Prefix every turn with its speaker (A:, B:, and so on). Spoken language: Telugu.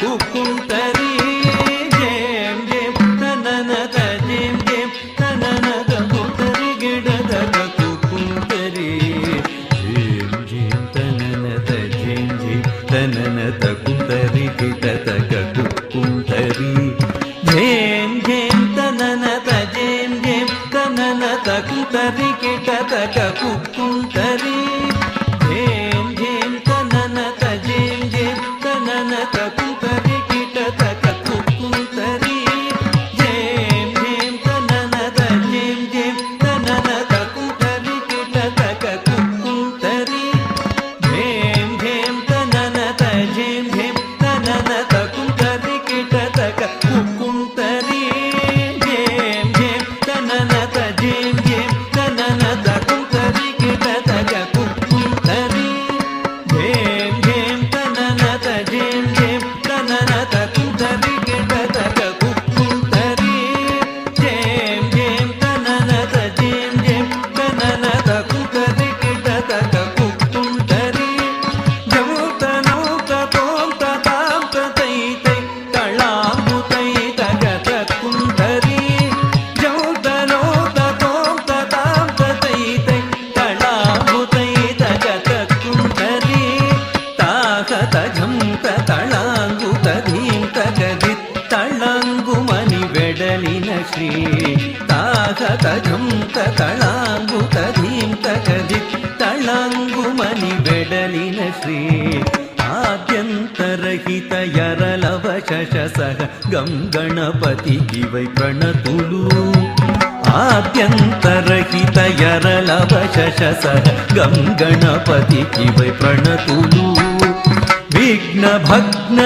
A: కుకుంతరి జేం జేం తనన తజేం జేం తనన తకుతరి గిడదక కుకుంతరి జేం జేం తనన తజేం జేం తనన తకుతరి గిడదక కుకుంతరి జేం జేం తనన తజేం జేం తనన తకుతరి గిడదక కుకుంతరి జేం జేం తనన తజేం జేం తనన తకుతరి గిడదక కుకుంతరి జేం జేం తనన తజేం జేం తనన తకుతరి గిడదక కుకుంతరి జేం జేం తనన తజేం జేం తనన తకుతరి గిడదక కుకుంతరి జేం జేం తనన తజేం జేం తనన తకుతరి గిడదక కుకుంతరి జేం జేం తనన తజేం జేం తనన తకుతరి గిడదక కుకుంతరి జేం జేం తనన తజేం జేం తనన తకుతరి గిడదక కుకుంతరి జముతను తోం తతాం తైతై తళాంబుతై తగత కుంతరి జముతను తోం తతాం తైతై తళాంబుతై తగత కుంతరి తాహత ఝంత తళాంగుత ధీం తగది తళంగుమని వెడలిన శ్రీ తాహత ఝంత తళాంగుత ధీం తగది తళంగుమని వెడలిన శ్రీ ఆద్యంతరహిత యరలవశ సహ గం గణపతికి వై ప్రణతులు ఆద్యంతరహిత యరలవశ సహ గం గణపతికి వై ప్రణతులు విఘ్న భగ్న